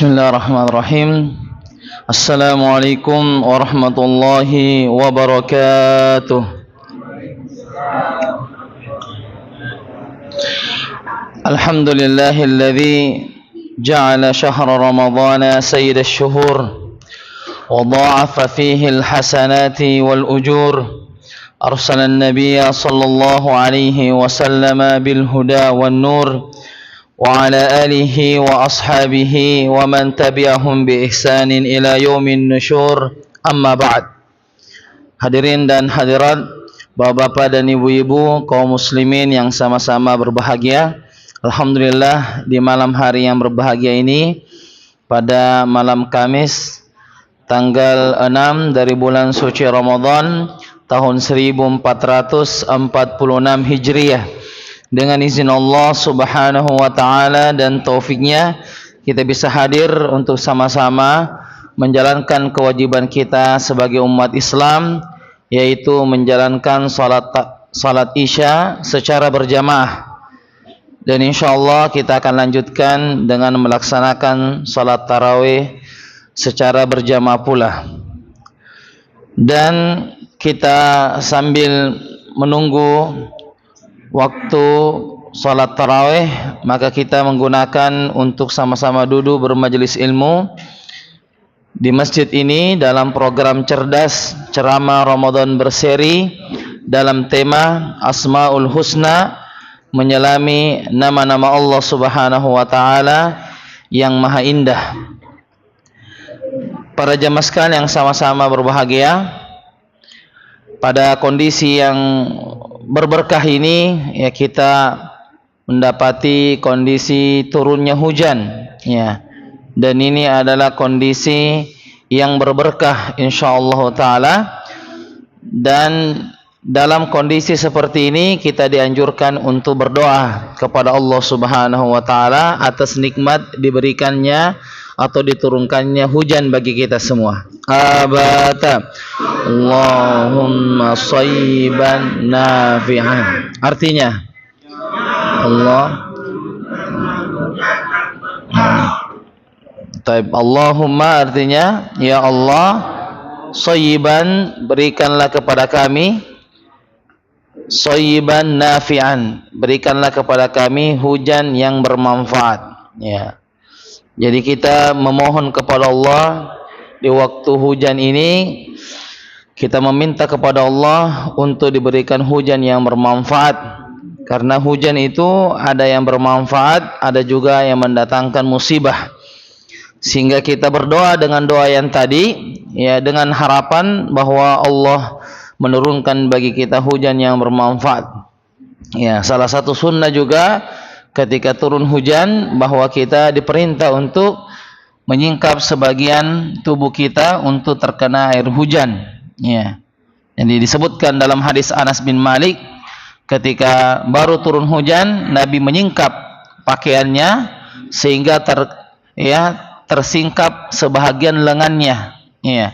Bismillahirrahmanirrahim. Assalamualaikum warahmatullahi wabarakatuh. Alhamdulillahilladzi ja'ala syahra ramadhana sayyidasy syuhur wa dha'afa fihi alhasanati wal ujur. Arsala an-nabiyya sallallahu alaihi wasallam bil huda wan nur wa ala alihi wa ashabihi wa man tabi'ahum bi ihsanin ila yaumin nusyur. Amma ba'd. Hadirin dan hadirat, bapak-bapak dan ibu-ibu kaum muslimin yang sama-sama berbahagia. Alhamdulillah, di malam hari yang berbahagia ini, pada malam Kamis tanggal 6 dari bulan suci Ramadan tahun 1446 Hijriah, dengan izin Allah subhanahu wa ta'ala dan taufiknya, kita bisa hadir untuk sama-sama menjalankan kewajiban kita sebagai umat Islam, yaitu menjalankan salat isya secara berjamaah. Dan insyaAllah kita akan lanjutkan dengan melaksanakan salat tarawih secara berjamaah pula. Dan kita sambil menunggu waktu salat tarawih, maka kita menggunakan untuk sama-sama duduk bermajelis ilmu di masjid ini dalam program cerdas ceramah Ramadan berseri dalam tema Asmaul Husna, menyelami nama-nama Allah Subhanahu wa taala yang maha indah. Para jamaah sekalian yang sama-sama berbahagia, pada kondisi yang berberkah ini, ya, kita mendapati kondisi turunnya hujan, ya, dan ini adalah kondisi yang berberkah insyaallah taala. Dan dalam kondisi seperti ini kita dianjurkan untuk berdoa kepada Allah Subhanahu wa taala atas nikmat diberikannya atau diturunkannya hujan bagi kita semua. Abata Allahumma shayyiban nafi'an. Artinya Allahumma artinya, ya Allah, shayyiban, berikanlah kepada kami, shayyiban nafi'an, berikanlah kepada kami hujan yang bermanfaat, ya. Jadi kita memohon kepada Allah di waktu hujan ini, kita meminta kepada Allah untuk diberikan hujan yang bermanfaat, karena hujan itu ada yang bermanfaat, ada juga yang mendatangkan musibah. Sehingga kita berdoa dengan doa yang tadi, ya, dengan harapan bahwa Allah menurunkan bagi kita hujan yang bermanfaat. Ya, salah satu sunnah juga ketika turun hujan bahwa kita diperintah untuk menyingkap sebagian tubuh kita untuk terkena air hujan, ya. Jadi disebutkan dalam hadis Anas bin Malik, ketika baru turun hujan, Nabi menyingkap pakaiannya sehingga tersingkap sebahagian lengannya, ya,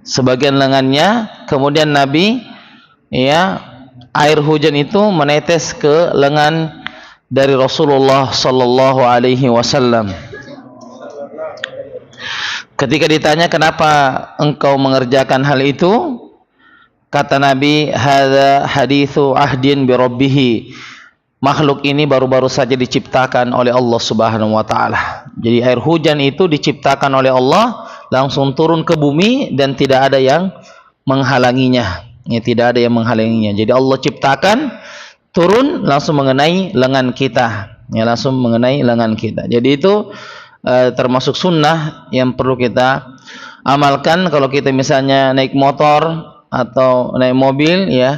sebagian lengannya. Kemudian Nabi, ya, air hujan itu menetes ke lengan dari Rasulullah sallallahu alaihi wasallam. Ketika ditanya kenapa engkau mengerjakan hal itu, kata Nabi, hadza haditsu ahdin bi rabbih. Makhluk ini baru-baru saja diciptakan oleh Allah Subhanahu wa taala. Jadi air hujan itu diciptakan oleh Allah, langsung turun ke bumi dan tidak ada yang menghalanginya. Ya, tidak ada yang menghalanginya. Jadi Allah ciptakan, turun langsung mengenai lengan kita, ya, langsung mengenai lengan kita. Jadi itu termasuk sunnah yang perlu kita amalkan. Kalau kita misalnya naik motor atau naik mobil, ya,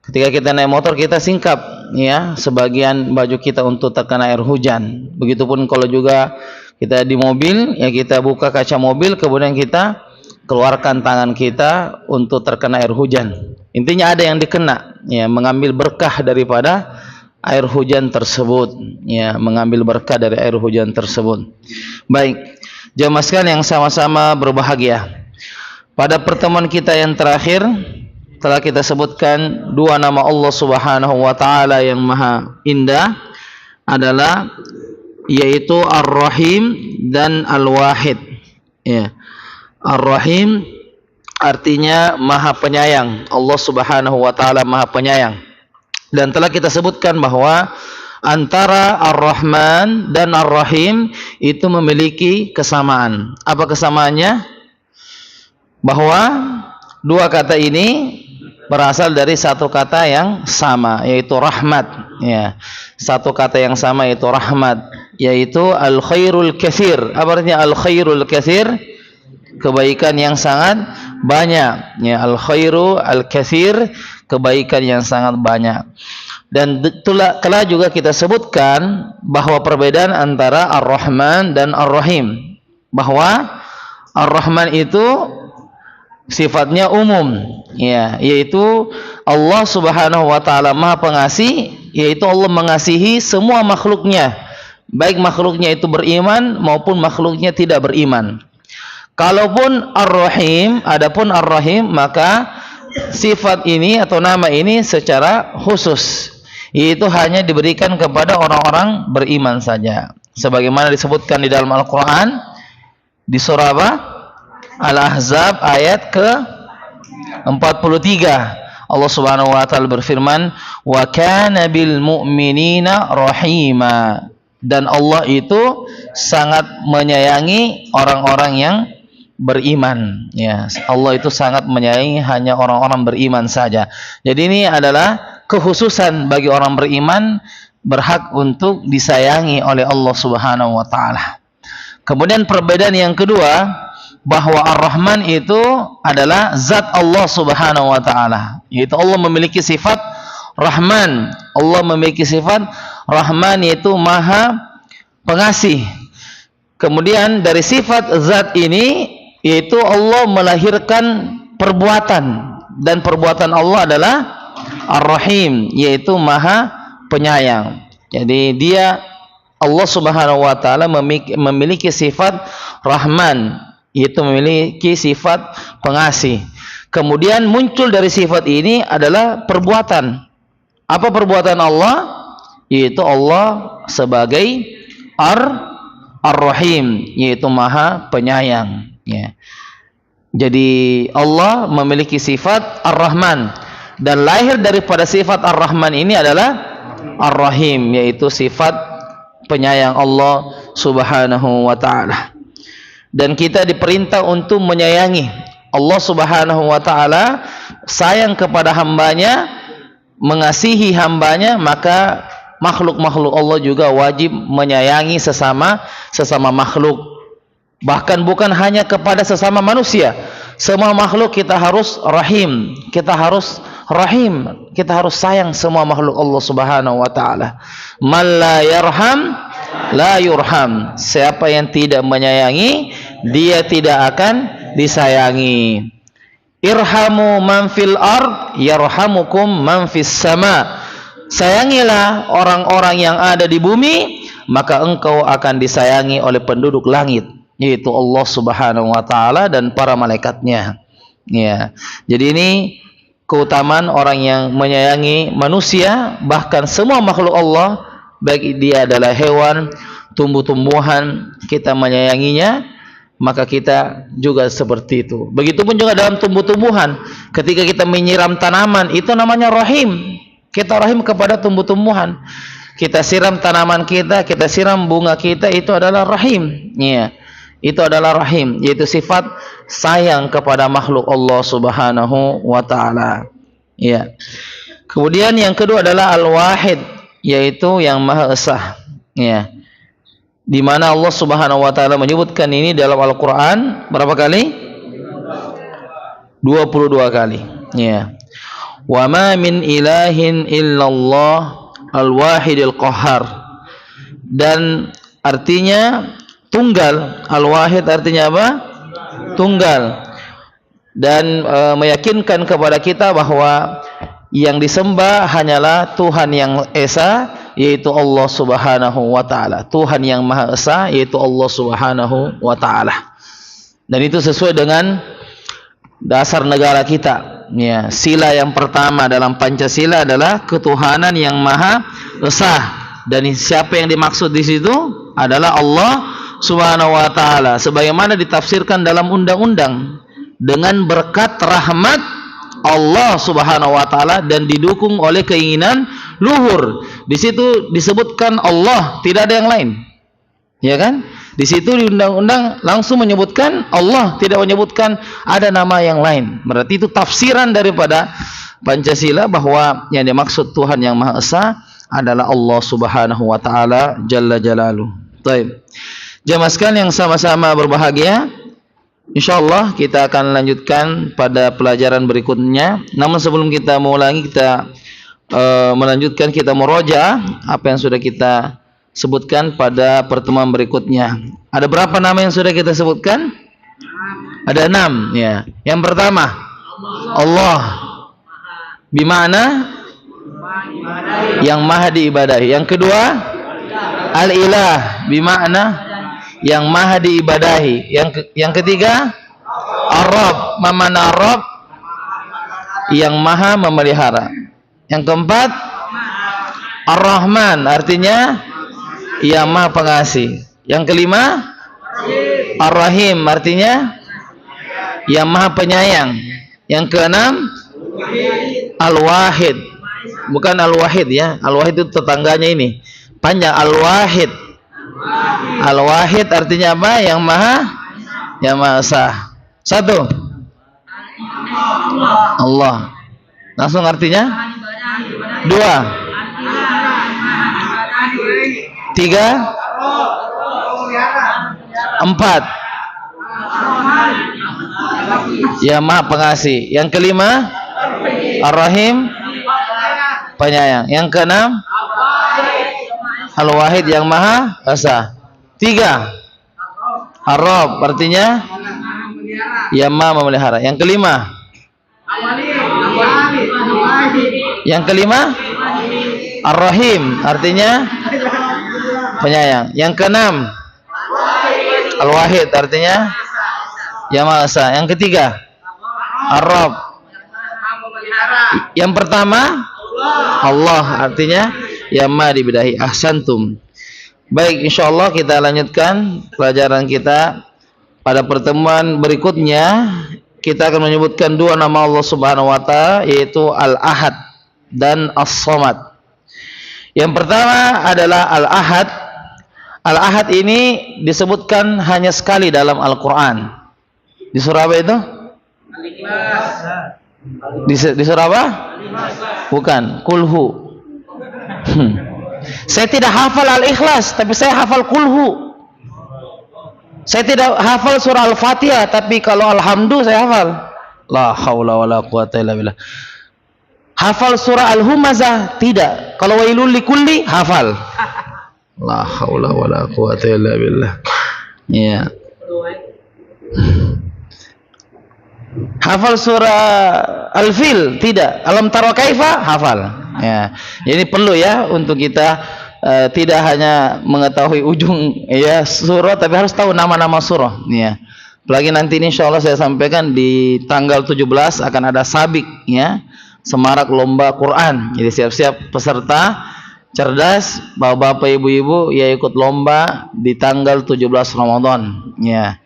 ketika kita naik motor kita singkap, ya, sebagian baju kita untuk terkena air hujan. Begitupun kalau juga kita di mobil, ya, kita buka kaca mobil, kemudian kita keluarkan tangan kita untuk terkena air hujan. Intinya ada yang dikena, ya, mengambil berkah daripada air hujan tersebut, ya, mengambil berkah dari air hujan tersebut. Baik, jamaah sekalian yang sama-sama berbahagia, pada pertemuan kita yang terakhir telah kita sebutkan dua nama Allah Subhanahu wa taala yang maha indah adalah yaitu Ar-Rahim dan Al-Wahid. Ya. Ar-Rahim artinya Maha Penyayang. Allah Subhanahu wa taala Maha Penyayang. Dan telah kita sebutkan bahwa antara Ar-Rahman dan Ar-Rahim itu memiliki kesamaan. Apa kesamaannya? Bahwa dua kata ini berasal dari satu kata yang sama, yaitu rahmat. Ya, satu kata yang sama yaitu rahmat, yaitu al khairul katsir. Apa artinya al khairul katsir? Kebaikan yang sangat banyak. Ya, al khairu al katsir, kebaikan yang sangat banyak. Dan telah juga kita sebutkan bahwa perbedaan antara Ar-Rahman dan Ar-Rahim, bahwa Ar-Rahman itu sifatnya umum, ya, yaitu Allah Subhanahu wa taala Maha Pengasih, yaitu Allah mengasihi semua makhluknya, baik makhluknya itu beriman maupun makhluknya tidak beriman. Kalaupun Ar-Rahim, adapun Ar-Rahim, maka sifat ini atau nama ini secara khusus, yaitu hanya diberikan kepada orang-orang beriman saja. Sebagaimana disebutkan di dalam Al-Quran di surah apa? Al-Ahzab ayat ke-43. Allah Subhanahu wa taala berfirman, "Wa kana bil mu'minina rahima." Dan Allah itu sangat menyayangi orang-orang yang beriman. Ya, Allah itu sangat menyayangi hanya orang-orang beriman saja. Jadi ini adalah kekhususan bagi orang beriman, berhak untuk disayangi oleh Allah Subhanahu wa taala. Kemudian perbedaan yang kedua, bahwa Ar-Rahman itu adalah zat Allah Subhanahu wa taala, yaitu Allah memiliki sifat Rahman. Allah memiliki sifat Rahman, yaitu Maha Pengasih. Kemudian dari sifat zat ini, yaitu Allah melahirkan perbuatan, dan perbuatan Allah adalah Ar-Rahim, yaitu Maha Penyayang. Jadi dia, Allah Subhanahu wa taala memiliki sifat Rahman, yaitu memiliki sifat pengasih. Kemudian muncul dari sifat ini adalah perbuatan. Apa perbuatan Allah? Yaitu Allah sebagai Ar-Rahim, yaitu Maha Penyayang. Ya. Jadi Allah memiliki sifat Ar-Rahman, dan lahir daripada sifat Ar-Rahman ini adalah Ar-Rahim, yaitu sifat penyayang Allah Subhanahu wa taala. Dan kita diperintah untuk menyayangi. Allah Subhanahu wa taala sayang kepada hambanya, mengasihi hambanya, maka makhluk-makhluk Allah juga wajib menyayangi sesama makhluk. Bahkan bukan hanya kepada sesama manusia, semua makhluk kita harus rahim, kita harus sayang semua makhluk Allah Subhanahu wa taala. Man la yarham la yurham. Siapa yang tidak menyayangi, dia tidak akan disayangi. Irhamu man fil ard yarhamukum man fis sama. Sayangilah orang-orang yang ada di bumi, maka engkau akan disayangi oleh penduduk langit, yaitu Allah Subhanahu wa taala dan para malaikatnya. Ya. Jadi ini keutamaan orang yang menyayangi manusia, bahkan semua makhluk Allah, baik dia adalah hewan, tumbuh-tumbuhan, kita menyayanginya, maka kita juga seperti itu. Begitupun juga dalam tumbuh-tumbuhan, ketika kita menyiram tanaman, itu namanya rahim. Kita rahim kepada tumbuh-tumbuhan. Kita siram tanaman kita siram bunga kita, itu adalah rahim. Ya. Itu adalah rahim, yaitu sifat sayang kepada makhluk Allah Subhanahu wa taala. Ya. Kemudian yang kedua adalah Al-Wahid, yaitu yang Maha Esa. Ya. Di mana Allah Subhanahu wa taala menyebutkan ini dalam Al-Qur'an berapa kali? 22 kali. Ya. Wa ma min ilahin illallah al-wahidil qahhar. Dan artinya tunggal. Al-Wahid artinya apa? Tunggal. Dan meyakinkan kepada kita bahwa yang disembah hanyalah Tuhan yang Esa, yaitu Allah Subhanahu wa taala. Tuhan yang Maha Esa, yaitu Allah Subhanahu wa taala. Dan itu sesuai dengan dasar negara kita. Ya, sila yang pertama dalam Pancasila adalah ketuhanan yang Maha Esa. Dan siapa yang dimaksud di situ? adalah Allah Subhanahu wa taala sebagaimana ditafsirkan dalam undang-undang dengan berkat rahmat Allah Subhanahu wa taala dan didukung oleh keinginan luhur. Di situ disebutkan Allah, tidak ada yang lain. Ya kan? Di situ di undang-undang langsung menyebutkan Allah, tidak menyebutkan ada nama yang lain. Berarti itu tafsiran daripada Pancasila bahwa yang dimaksud Tuhan yang Maha Esa adalah Allah Subhanahu wa taala jalla jalaluhu. Baik. Jamaah sekalian yang sama-sama berbahagia, insyaallah kita akan lanjutkan pada pelajaran berikutnya. Namun sebelum kita mengulangi, kita melanjutkan, kita murojaah apa yang sudah kita sebutkan pada pertemuan berikutnya. Ada berapa nama yang sudah kita sebutkan? Ada 6 ya. Yang pertama Allah bimana yang maha diibadahi. Yang kedua Al-Ilah bimana yang maha diibadahi. Yang ketiga Ar-Rabb, mana Rabb yang maha memelihara. Yang keempat Ar-Rahman, artinya yang maha pengasih. Yang kelima Ar-Rahim, artinya yang maha penyayang. Yang keenam Al-Wahid, bukan Al-Wahid ya, Al-Wahid itu tetangganya ini panjang. Al-Wahid, Al-Wahid artinya apa? Yang maha esa. Satu Allah, langsung artinya. Dua, tiga, empat yang maha pengasih. Yang kelima Ar-Rahim, penyayang. Yang keenam Al-Wahid, yang maha esa. Tiga Ar-Rabb, artinya yang maha memelihara. Yang kelima Ar-Rahim, artinya penyayang. Yang keenam Al-Wahid, artinya yang maha esa. Yang ketiga Ar-Rabb. Yang pertama Allah, artinya yang maha diibadahi. Ahsantum. Baik, insyaallah kita lanjutkan pelajaran kita pada pertemuan berikutnya. Kita akan menyebutkan 2 nama Allah Subhanahu wa taala, yaitu Al-Ahad dan As-Samad. Yang pertama adalah Al-Ahad. Al-Ahad ini disebutkan hanya sekali dalam Al-Qur'an. Di surah apa itu? Di surah apa? Bukan, Kulhu. Saya tidak hafal Al-Ikhlas, tapi saya hafal Kulhu. Saya tidak hafal surah Al-Fatihah, tapi kalau Alhamdu saya hafal. La haula wala quwata illa billah. Hafal surah Al-Humazah tidak. Kalau Wailul likulli hafal. La haula wala quwata illa billah. Ya. Hafal surah Al-Fil tidak. Alam tara kaifa hafal. Ya. Jadi perlu ya untuk kita tidak hanya mengetahui ujung ya surah, tapi harus tahu nama-nama surah ya. Apalagi nanti ini insyaallah saya sampaikan di tanggal 17 akan ada sabik ya, semarak lomba Quran. Jadi siap-siap peserta cerdas, bapak-bapak, ibu-ibu ya ikut lomba di tanggal 17 Ramadan ya.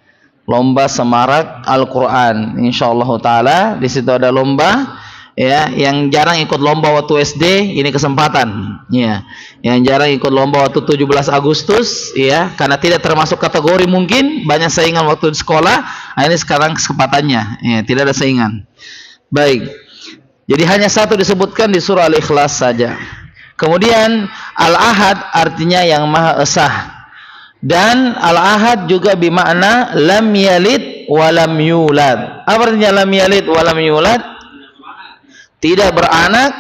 Lomba semarak Al-Qur'an insyaallah taala. Di situ ada lomba ya, yang jarang ikut lomba waktu SD, ini kesempatan ya. Yang jarang ikut lomba waktu 17 Agustus ya, karena tidak termasuk kategori mungkin banyak saingan waktu di sekolah. Nah, ini sekarang kesempatannya ya, tidak ada saingan. Baik, jadi hanya satu disebutkan di surah Al-Ikhlas saja. Kemudian Al-Ahad artinya yang maha esa, dan Al-Ahad juga bermakna lam yalid wa lam yulad. Apa artinya lam yalid wa lam yulad? Tidak beranak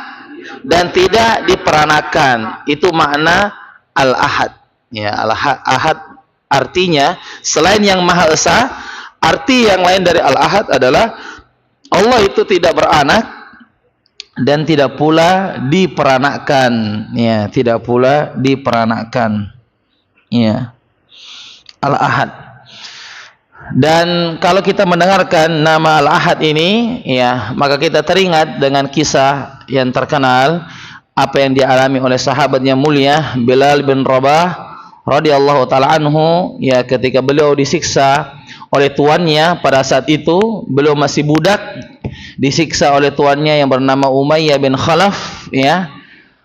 dan tidak diperanakan. Itu makna Al-Ahad ya. Al-Ahad artinya selain yang maha esa, arti yang lain dari Al-Ahad adalah Allah itu tidak beranak dan tidak pula diperanakkan ya, tidak pula diperanakkan ya. Al-Ahad. Dan kalau kita mendengarkan nama Al-Ahad ini ya, maka kita teringat dengan kisah yang terkenal apa yang dialami oleh sahabat yang mulia Bilal bin Rabah radhiyallahu taala anhu, ya, ketika beliau disiksa oleh tuannya pada saat itu beliau masih budak, disiksa oleh tuannya yang bernama Umayyah bin Khalaf, ya.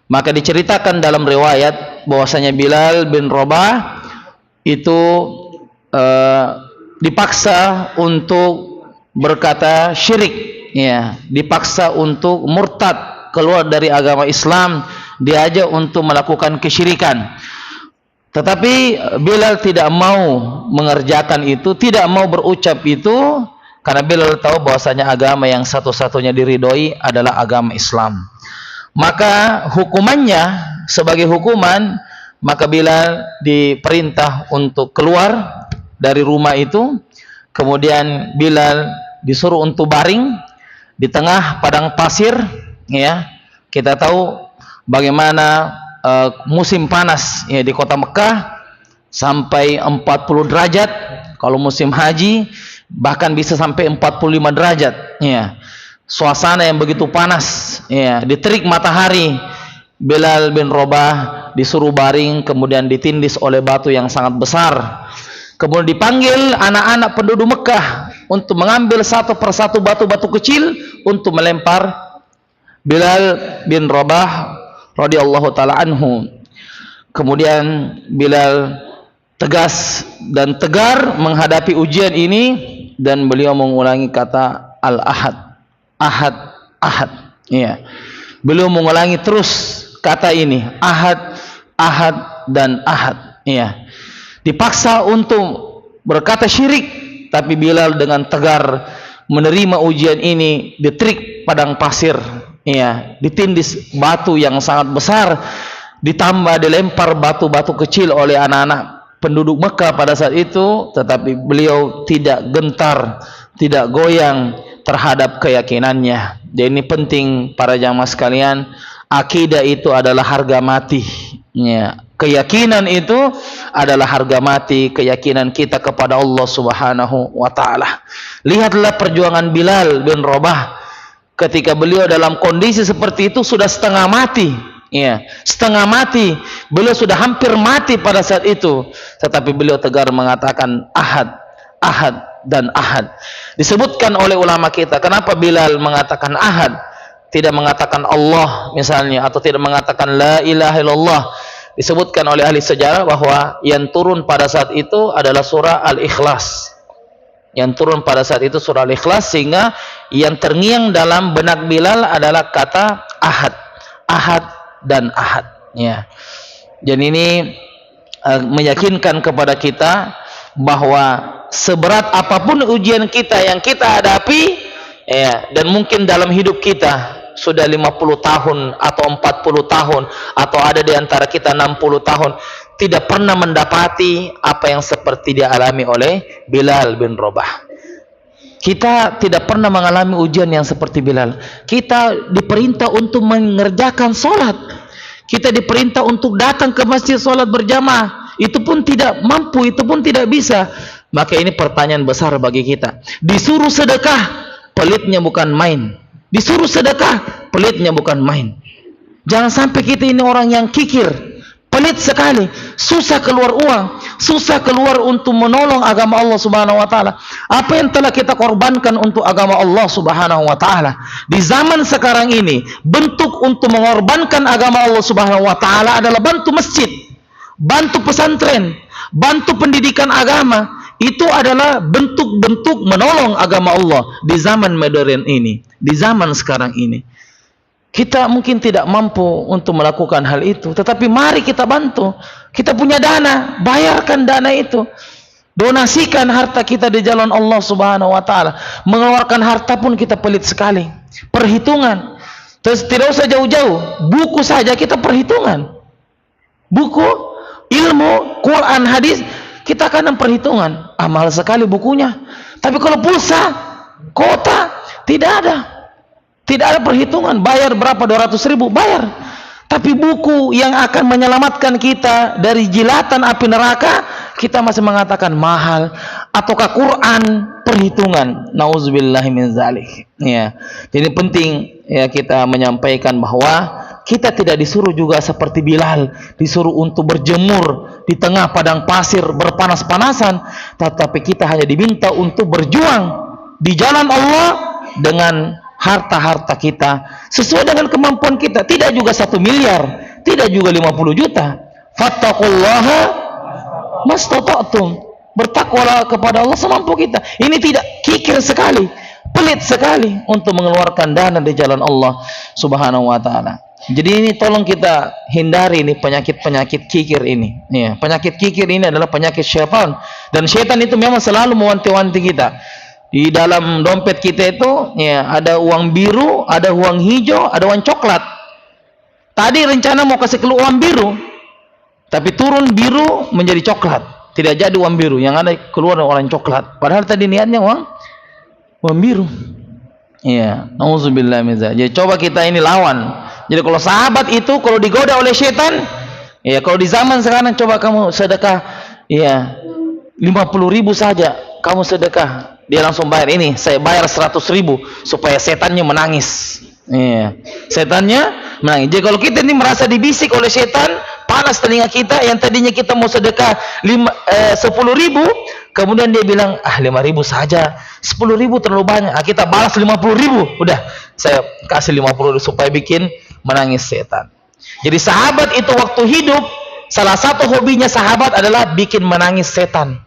Maka diceritakan dalam riwayat bahwasanya Bilal bin Rabah itu dipaksa untuk berkata syirik, ya, dipaksa untuk murtad, keluar dari agama Islam, diajak untuk melakukan kesyirikan. Tetapi Bilal tidak mau mengerjakan itu, tidak mau berucap itu, karena Bilal tahu bahwasanya agama yang satu-satunya diridhoi adalah agama Islam. Maka hukumannya, sebagai hukuman, maka Bilal diperintah untuk keluar dari rumah itu. Kemudian Bilal disuruh untuk baring di tengah padang pasir, ya. Kita tahu bagaimana musim panas, ya, di kota Mekah sampai 40 derajat. Kalau musim haji bahkan bisa sampai 45 derajat, ya. Suasana yang begitu panas, ya, di terik matahari. Bilal bin Rabah disuruh baring, kemudian ditindis oleh batu yang sangat besar. Kemudian dipanggil anak-anak penduduk Mekah untuk mengambil satu persatu batu-batu kecil untuk melempar Bilal bin Rabah radhiyallahu taala anhu. Kemudian Bilal tegas dan tegar menghadapi ujian ini, dan beliau mengulangi kata Al-Ahad, Ahad, Ahad, ya. Beliau mengulangi terus kata ini, Ahad, Ahad, dan Ahad, ya. Dipaksa untuk berkata syirik, tapi Bilal dengan tegar menerima ujian ini di terik padang pasir, ya, ditindis batu yang sangat besar, ditambah dilempar batu-batu kecil oleh anak-anak penduduk Mekah pada saat itu, tetapi beliau tidak gentar, tidak goyang terhadap keyakinannya. Jadi ini penting para jamaah sekalian, akidah itu adalah harga mati, ya. Keyakinan itu adalah harga mati, keyakinan kita kepada Allah Subhanahu wa taala. Lihatlah perjuangan Bilal bin Rabah ketika beliau dalam kondisi seperti itu, sudah setengah mati, ya, setengah mati. Beliau sudah hampir mati pada saat itu, tetapi beliau tegar mengatakan Ahad, Ahad, dan Ahad. Disebutkan oleh ulama kita, kenapa Bilal mengatakan Ahad, tidak mengatakan Allah misalnya, atau tidak mengatakan la ilaha illallah. Disebutkan oleh ahli sejarah bahwa yang turun pada saat itu adalah surah Al-Ikhlas. Yang turun pada saat itu surah Al-Ikhlas, sehingga yang terngiang dalam benak Bilal adalah kata Ahad, Ahad, dan Ahad, ya. Dan ini meyakinkan kepada kita bahwa seberat apapun ujian kita yang kita hadapi, ya, dan mungkin dalam hidup kita sudah 50 tahun atau 40 tahun, atau ada di antara kita 60 tahun, tidak pernah mendapati apa yang seperti dialami oleh Bilal bin Rabah. Kita tidak pernah mengalami ujian yang seperti Bilal. Kita diperintah untuk mengerjakan sholat, kita diperintah untuk datang ke masjid sholat berjamaah, itu pun tidak mampu, itu pun tidak bisa. Maka ini pertanyaan besar bagi kita. Disuruh sedekah, pelitnya bukan main. Disuruh sedekah, pelitnya bukan main. Jangan sampai kita ini orang yang kikir, pelit sekali, susah keluar uang, susah keluar untuk menolong agama Allah Subhanahu wa taala. Apa yang telah kita korbankan untuk agama Allah Subhanahu wa taala di zaman sekarang ini, bentuk untuk mengorbankan agama Allah Subhanahu wa taala adalah bantu masjid, bantu pesantren, bantu pendidikan agama. Itu adalah bentuk-bentuk menolong agama Allah di zaman modern ini, di zaman sekarang ini. Kita mungkin tidak mampu untuk melakukan hal itu, tetapi mari kita bantu. Kita punya dana, bayarkan dana itu. Donasikan harta kita di jalan Allah Subhanahu wa taala. Mengeluarkan harta pun kita pelit sekali. Perhitungan. Terus tidak usah jauh-jauh, buku saja kita perhitungan. Buku, ilmu, Quran, hadis, kita kadang perhitungan. Mahal sekali bukunya. Tapi kalau pulsa, kota, tidak ada. Tidak ada perhitungan. Bayar berapa? 200.000, bayar. Tapi buku yang akan menyelamatkan kita dari jilatan api neraka, kita masih mengatakan mahal. Ataukah Quran, perhitungan. Nauzubillahi min zalik. Ya. Jadi penting, ya, kita menyampaikan bahwa kita tidak disuruh juga seperti Bilal, disuruh untuk berjemur di tengah padang pasir berpanas-panasan, tetapi kita hanya diminta untuk berjuang di jalan Allah dengan harta-harta kita sesuai dengan kemampuan kita. Tidak juga 1 miliar, tidak juga 50 juta. Fattaqullaha mastata'tum, bertakwalah kepada Allah semampu kita. Ini tidak kikir sekali, pelit sekali untuk mengeluarkan dana di jalan Allah Subhanahu wa taala. Jadi ini tolong kita hindari ini penyakit-penyakit kikir ini. Ya, penyakit kikir ini adalah penyakit syaitan, dan syaitan itu memang selalu mewanti-wanti kita. Di dalam dompet kita itu ya ada uang biru, ada uang hijau, ada uang coklat. Tadi rencana mau kasih keluar uang biru, tapi turun biru menjadi coklat. Tidak jadi uang biru, yang ada keluar uang coklat. Padahal tadi niatnya uang biru. Iya, nauzubillah min dzalik. Jadi coba kita ini lawan. Jadi kalau sahabat itu kalau digoda oleh setan, ya kalau di zaman sekarang coba kamu sedekah, ya 50.000 saja kamu sedekah, dia langsung bayar. Ini saya bayar 100.000 supaya setannya menangis. Iya, setannya menangis. Jadi kalau kita ini merasa dibisik oleh setan, panas telinga kita, yang tadinya kita mau sedekah 10.000, kemudian dia bilang 5.000 saja, 10.000 terlalu banyak. Kita balas 50.000, udah saya kasih 50.000 supaya bikin menangis setan. Jadi sahabat itu waktu hidup salah satu hobinya sahabat adalah bikin menangis setan.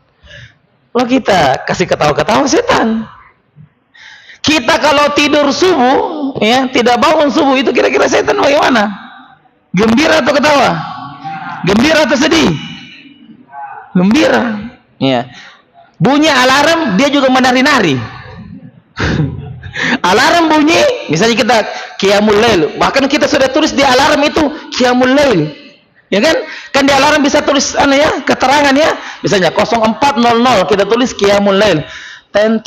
Kalau kita kasih ketawa-ketawa setan. Kita kalau tidur subuh, ya tidak bangun subuh, itu kira-kira setan bagaimana? Gembira atau ketawa? Gembira atau sedih? Gembira. Ya. Bunyi alarm dia juga menari-nari. Alarm bunyi, misalnya kita qiyamul lail, bahkan kita sudah tulis di alarm itu qiyamul lail. Ya kan? Kan di alarm bisa tulis keterangan ya. Misalnya 04.00 kita tulis qiyamul lail. Teng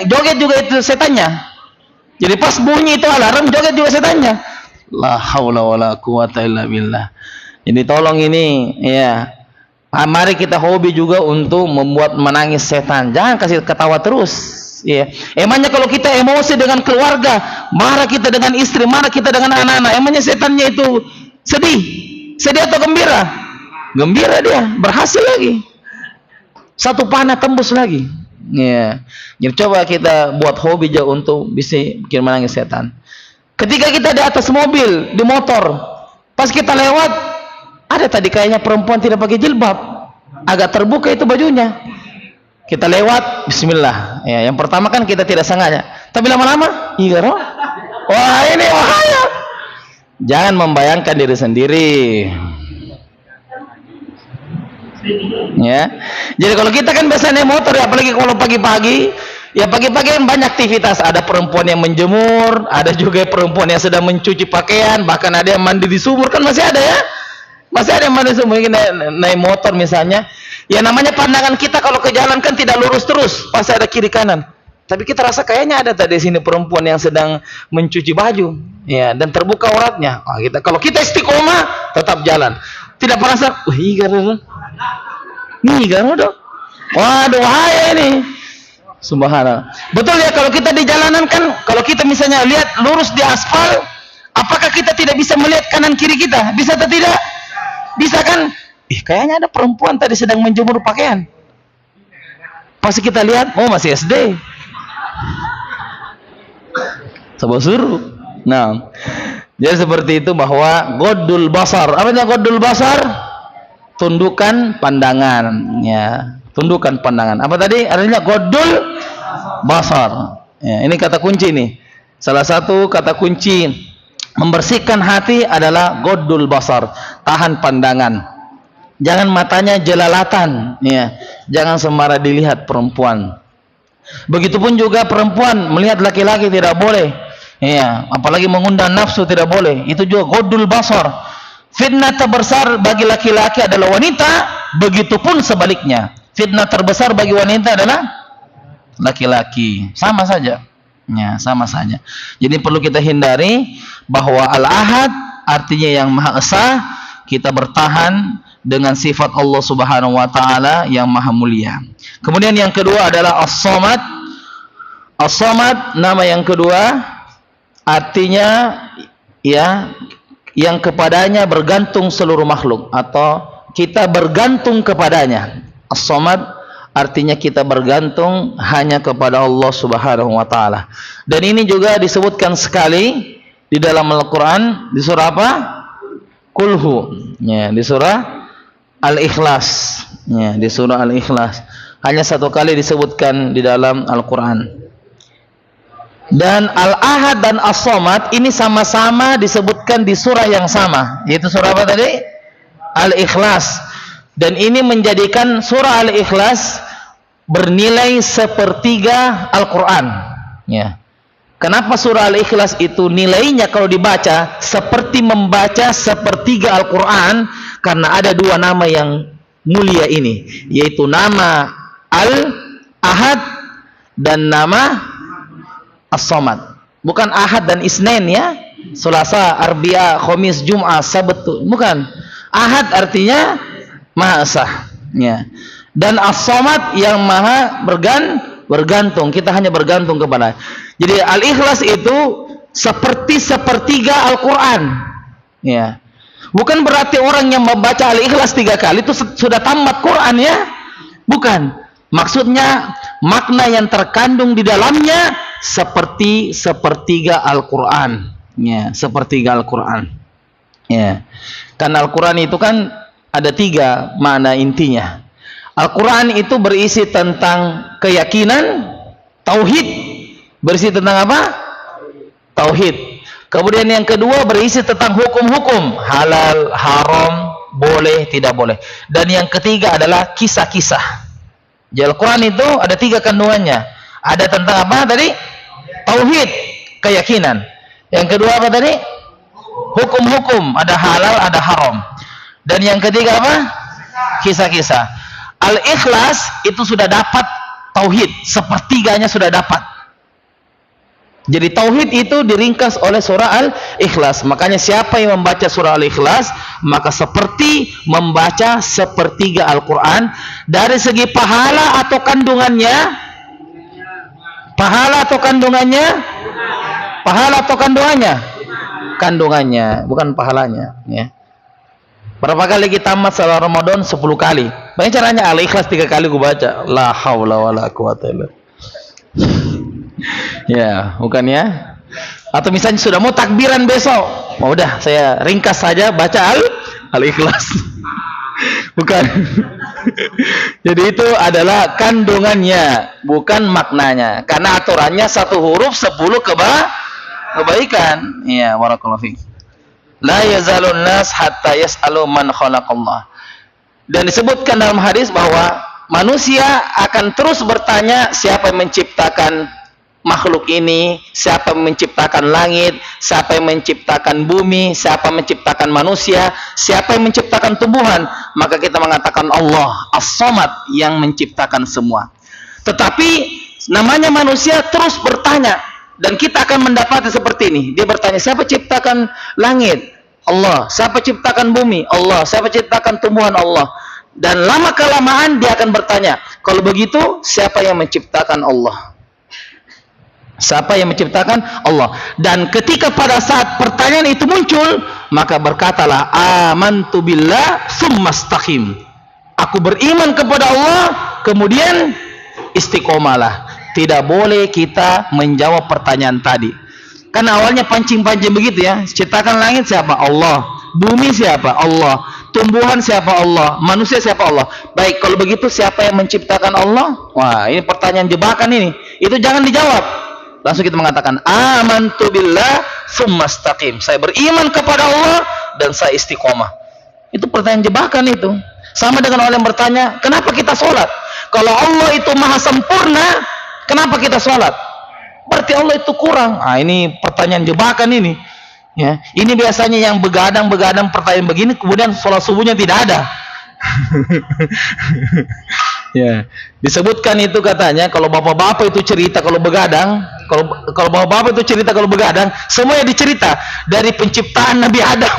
joget juga itu setannya. Jadi pas bunyi itu alarm, joget juga setannya. La haula wala quwata illa billah. Jadi tolong ini ya, mari kita hobi juga untuk membuat menangis setan. Jangan kasih ketawa terus. Ya. Emangnya kalau kita emosi dengan keluarga, marah kita dengan istri, marah kita dengan anak-anak, emangnya setannya itu sedih? Sedih atau gembira? Gembira dia, berhasil lagi. Satu panah tembus lagi. Ya. Jadi coba kita buat hobi aja untuk bisa bikin menangis setan. Ketika kita di atas mobil, di motor, pas kita lewat, ada tadi kayaknya perempuan tidak pakai jilbab, agak terbuka itu bajunya. Kita lewat, bismillah. Ya, yang pertama kan kita tidak sengaja, tapi lama-lama, iya roh. Wah ini bahaya. Jangan membayangkan diri sendiri. Ya, jadi kalau kita kan biasa naik motor, ya, apalagi kalau pagi-pagi, ya pagi-pagi kan banyak aktivitas. Ada perempuan yang menjemur, ada juga perempuan yang sedang mencuci pakaian, bahkan ada yang mandi di sumur, kan masih ada ya. Masih ada yang mandi di sumur, naik motor misalnya. Ya namanya pandangan kita kalau ke jalan kan tidak lurus terus, pasti ada kiri kanan. Tapi kita rasa kayaknya ada tadi sini perempuan yang sedang mencuci baju, ya, dan terbuka auratnya. Kalau kita istiqomah, tetap jalan. Tidak merasa, wah iya dong. Waduh, bahaya ini. Subhanallah. Betul ya, kalau kita di jalanan kan, kalau kita misalnya lihat lurus di aspal, apakah kita tidak bisa melihat kanan kiri kita? Bisa atau tidak? Bisa kan? Kayaknya ada perempuan tadi sedang menjemur pakaian. Pasti kita lihat, oh masih SD. Coba suruh. Nah, jadi seperti itu bahwa godul basar. Apa itu godul basar? Tundukan pandangan, ya. Tundukan pandangan. Apa tadi? Artinya godul basar. Ya, ini kata kunci nih. Salah satu kata kunci membersihkan hati adalah godul basar, tahan pandangan. Jangan matanya jelalatan, ya. Jangan sembarang dilihat perempuan. Begitupun juga perempuan melihat laki-laki tidak boleh, ya. Apalagi mengundang nafsu tidak boleh. Itu juga godul basar. Fitnah terbesar bagi laki-laki adalah wanita, begitupun sebaliknya. Fitnah terbesar bagi wanita adalah laki-laki. Sama saja. Ya, sama saja. Jadi perlu kita hindari bahwa al-ahad artinya yang maha esa, kita bertahan dengan sifat Allah Subhanahu wa taala yang maha mulia. Kemudian yang kedua adalah as-samad. As-samad nama yang kedua artinya ya yang kepadanya bergantung seluruh makhluk, atau kita bergantung kepadanya. As-Samad artinya kita bergantung hanya kepada Allah Subhanahu wa taala. Dan ini juga disebutkan sekali di dalam Al-Qur'an di surah apa? Kulhu. Ya, di surah Al-Ikhlas. Ya, di surah Al-Ikhlas. Hanya satu kali disebutkan di dalam Al-Qur'an. Dan Al-Ahad dan As-Samad ini sama-sama disebutkan di surah yang sama, yaitu surah apa tadi? Al-Ikhlas. Dan ini menjadikan surah Al-Ikhlas bernilai sepertiga Al-Quran. Ya. Kenapa surah Al-Ikhlas itu nilainya kalau dibaca seperti membaca sepertiga Al-Quran? Karena ada dua nama yang mulia ini, yaitu nama Al-Ahad dan nama As-Samad. Bukan Ahad dan Isnin ya, Selasa, Arbi'a, Khamis, Jum'ah, Sabat, bukan. Ahad artinya Maha Esa, ya. Dan As-Samad yang Maha bergantung. Kita hanya bergantung kepada. Jadi Al-Ikhlas itu seperti sepertiga Al-Quran, ya. Bukan berarti orang yang membaca Al-Ikhlas 3 kali itu sudah tamat Quran ya. Bukan. Maksudnya makna yang terkandung di dalamnya seperti sepertiga Al-Quran, ya, sepertiga Al-Quran, ya. Karena Al-Quran itu kan ada 3 makna intinya. Al-Quran itu berisi tentang keyakinan, tauhid, berisi tentang apa? Tauhid. Kemudian yang kedua berisi tentang hukum-hukum, halal, haram, boleh, tidak boleh. Dan yang ketiga adalah kisah-kisah. Jadi Al-Quran itu ada 3 kandungannya. Ada tentang apa tadi? Tauhid, keyakinan. Yang kedua apa tadi? Hukum-hukum, ada halal, ada haram. Dan yang ketiga apa? Kisah-kisah. Al-Ikhlas itu sudah dapat tauhid, sepertiganya sudah dapat. Jadi tauhid itu diringkas oleh surah Al-Ikhlas. Makanya siapa yang membaca surah Al-Ikhlas, maka seperti membaca sepertiga Al-Quran. Dari segi pahala atau kandungannya, pahala atau kandungannya, pahala atau kandungannya, kandungannya, bukan pahalanya, ya. Berapa kali kita tamat salat Ramadan? 10 kali. Banyak caranya Al-Ikhlas 3 kali gua baca. La haula wala quwata illa billah. Ya, bukan ya? Atau misalnya sudah mau takbiran besok, mau udah saya ringkas saja baca Al-Ikhlas. Bukan. Jadi itu adalah kandungannya, bukan maknanya. Karena aturannya 1 huruf 10 kebaikan. Iya, barakallahu fiik. La yazalun nas hatta yas'alu man khalaqallah. Dan disebutkan dalam hadis bahwa manusia akan terus bertanya siapa yang menciptakan makhluk ini, siapa yang menciptakan langit, siapa yang menciptakan bumi, siapa yang menciptakan manusia, siapa yang menciptakan tumbuhan. Maka kita mengatakan Allah As-Samad yang menciptakan semua. Tetapi namanya manusia terus bertanya, dan kita akan mendapati seperti ini. Dia bertanya, siapa ciptakan langit? Allah. Siapa ciptakan bumi? Allah. Siapa ciptakan tumbuhan? Allah. Dan lama kelamaan dia akan bertanya, kalau begitu siapa yang menciptakan Allah? Siapa yang menciptakan? Allah. Dan ketika pada saat pertanyaan itu muncul, maka berkatalah amantu billah tsumastaqim. Aku beriman kepada Allah, kemudian istiqomalah. Tidak boleh kita menjawab pertanyaan tadi. Karena awalnya pancing-pancing begitu ya. Ciptakan langit siapa? Allah. Bumi siapa? Allah. Tumbuhan siapa? Allah. Manusia siapa? Allah. Baik, kalau begitu siapa yang menciptakan Allah? Wah, ini pertanyaan jebakan ini. Itu jangan dijawab. Langsung kita mengatakan amantu billah tsumastaqim. Saya beriman kepada Allah dan saya istiqomah. Itu pertanyaan jebakan itu. Sama dengan orang yang bertanya, kenapa kita sholat? Kalau Allah itu maha sempurna, kenapa kita sholat? Berarti Allah itu kurang. Ah, ini pertanyaan jebakan ini. Ya, ini biasanya yang begadang-begadang pertanyaan begini, kemudian sholat subuhnya tidak ada. Ya, disebutkan itu katanya kalau bapak-bapak itu cerita kalau begadang, kalau bapak-bapak itu cerita kalau begadang, semuanya dicerita dari penciptaan Nabi Adam.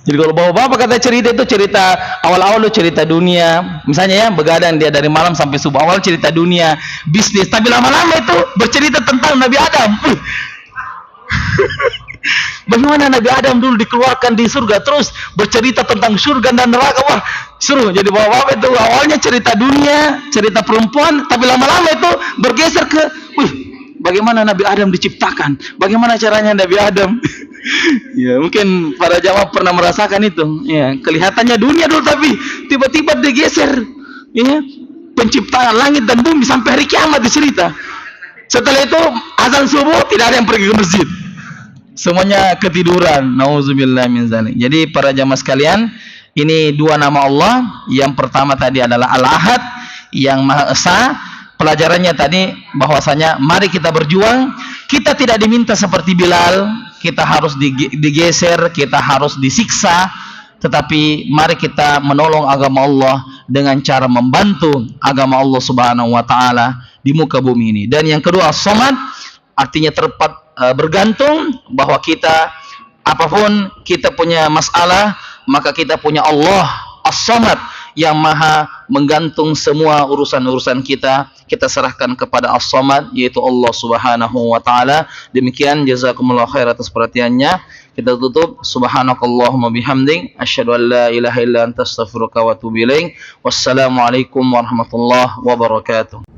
Jadi kalau bapak-bapak kata cerita itu cerita awal-awal lu cerita dunia, misalnya ya begadang dia dari malam sampai subuh, awal cerita dunia, bisnis, tapi lama-lama itu bercerita tentang Nabi Adam. Bagaimana Nabi Adam dulu dikeluarkan di surga, terus bercerita tentang surga dan neraka. Wah, seru. Jadi bapak-bapak itu awalnya cerita dunia, cerita perempuan, tapi lama-lama itu bergeser ke, bagaimana Nabi Adam diciptakan, bagaimana caranya Nabi Adam. Ya, mungkin para jamaah pernah merasakan itu. Ya, kelihatannya dunia dulu, tapi tiba-tiba digeser. Ya, penciptaan langit dan bumi sampai hari kiamat dicerita. Setelah itu azan subuh tidak ada yang pergi ke masjid. Semuanya ketiduran. Nauzubillah min dzalik. Jadi para jamaah sekalian, ini dua nama Allah. Yang pertama tadi adalah Al-Ahad, yang Maha Esa. Pelajarannya tadi bahwasanya mari kita berjuang. Kita tidak diminta seperti Bilal, kita harus digeser, kita harus disiksa, tetapi mari kita menolong agama Allah dengan cara membantu agama Allah Subhanahu wa taala di muka bumi ini. Dan yang kedua, As-Samad, artinya bergantung, bahwa kita apapun kita punya masalah, maka kita punya Allah As-Samad yang maha menggantung semua urusan-urusan kita. Kita serahkan kepada As-Samad, yaitu Allah Subhanahu wa taala. Demikian, jazakumullah khair atas perhatiannya. Kita tutup, subhanakallahumma bihamdik, asyhadu an la ilaha illa anta astaghfiruka wa atubu ilaik. Wassalamualaikum warahmatullahi wabarakatuh.